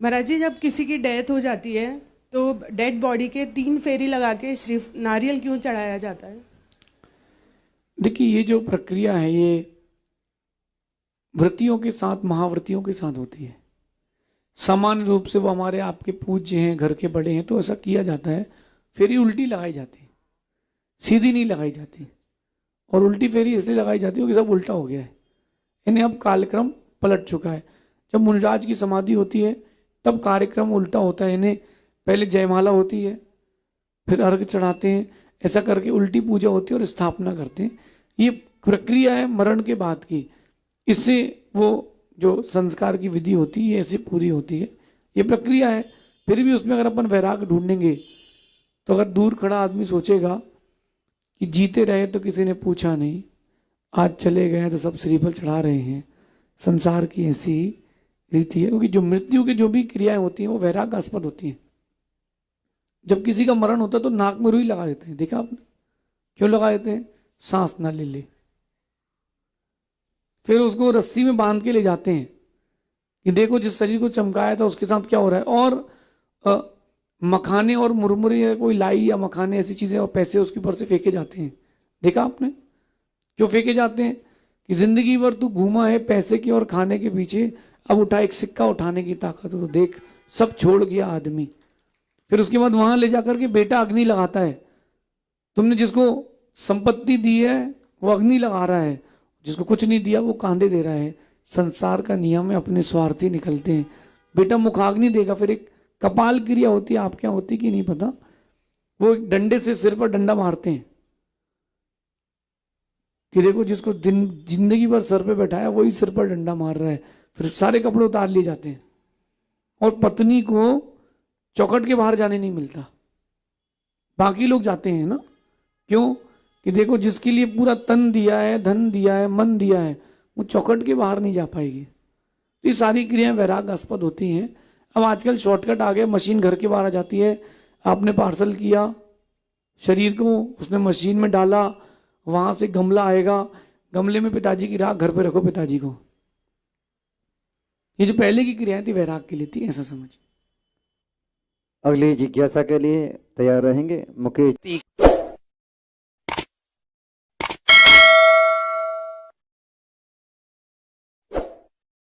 महाराज जी, जब किसी की डेथ हो जाती है तो डेड बॉडी के 3 फेरी लगा के सिर्फ नारियल क्यों चढ़ाया जाता है? देखिए, ये जो प्रक्रिया है ये व्रतियों के साथ, महाव्रतियों के साथ होती है। सामान्य रूप से वो हमारे आपके पूज्य हैं, घर के बड़े हैं, तो ऐसा किया जाता है। फेरी उल्टी लगाई जाती है, सीधी नहीं लगाई जाती। और उल्टी फेरी इसलिए लगाई जाती है क्योंकि सब उल्टा हो गया है, इन्हें अब कार्यक्रम पलट चुका है। जब मुनिराज की समाधि होती है तब कार्यक्रम उल्टा होता है। इन्हें पहले जयमाला होती है, फिर अर्घ चढ़ाते हैं, ऐसा करके उल्टी पूजा होती है और स्थापना करते हैं। ये प्रक्रिया है मरण के बाद की। इससे वो जो संस्कार की विधि होती है ऐसी पूरी होती है, ये प्रक्रिया है। फिर भी उसमें अगर अपन वैराग ढूंढेंगे तो अगर दूर खड़ा आदमी सोचेगा कि जीते रहे तो किसी ने पूछा नहीं, आज चले गए तो सब श्रीफल चढ़ा रहे हैं, संसार की ऐसी रीति है। क्योंकि जो मृत्यु की जो भी क्रियाएं होती हैं वो वैरागास्पद होती हैं। जब किसी का मरण होता है तो नाक में रुई लगा देते हैं, देखा आपने? क्यों लगा देते हैं? सांस ना ले ले। फिर उसको रस्सी में बांध के ले जाते हैं कि देखो जिस शरीर को चमकाया था उसके साथ क्या हो रहा है। और मखाने और मुरमुरे या कोई लाई या मखाने ऐसी चीजें और पैसे उसके ऊपर से फेंके जाते हैं, देखा आपने? क्यों फेंके जाते हैं? कि जिंदगी भर तू घूमा है पैसे की और खाने के पीछे, अब उठा एक सिक्का उठाने की ताकत तो देख, सब छोड़ गया आदमी। फिर उसके बाद वहां ले जाकर के बेटा अग्नि लगाता है। तुमने जिसको संपत्ति दी है वो अग्नि लगा रहा है, जिसको कुछ नहीं दिया वो कांधे दे रहा है। संसार का नियम है, अपने स्वार्थी निकलते हैं। बेटा मुखाग्नि देगा, फिर एक कपाल क्रिया होती है, आपके यहाँ होती कि नहीं पता, वो एक डंडे से सिर पर डंडा मारते हैं कि देखो जिसको जिंदगी भर सर पे बैठाया वही सिर पर डंडा मार रहा है। फिर सारे कपड़े उतार लिए जाते हैं और पत्नी को चौखट के बाहर जाने नहीं मिलता, बाकी लोग जाते हैं ना। क्यों? कि देखो जिसके लिए पूरा तन दिया है, धन दिया है, मन दिया है, वो चौखट के बाहर नहीं जा पाएगी। तो ये सारी क्रियाएं वैरागास्पद होती हैं। अब आजकल शॉर्टकट आ गए, मशीन घर के बाहर आ जाती है। आपने पार्सल किया शरीर को, उसने मशीन में डाला, वहां से गमला आएगा, गमले में पिताजी की राख, घर पे रखो पिताजी को। ये जो पहले की क्रियाएं थी वैराग के लिए थी, ऐसा समझ। अगली जिज्ञासा के लिए तैयार रहेंगे मुकेश।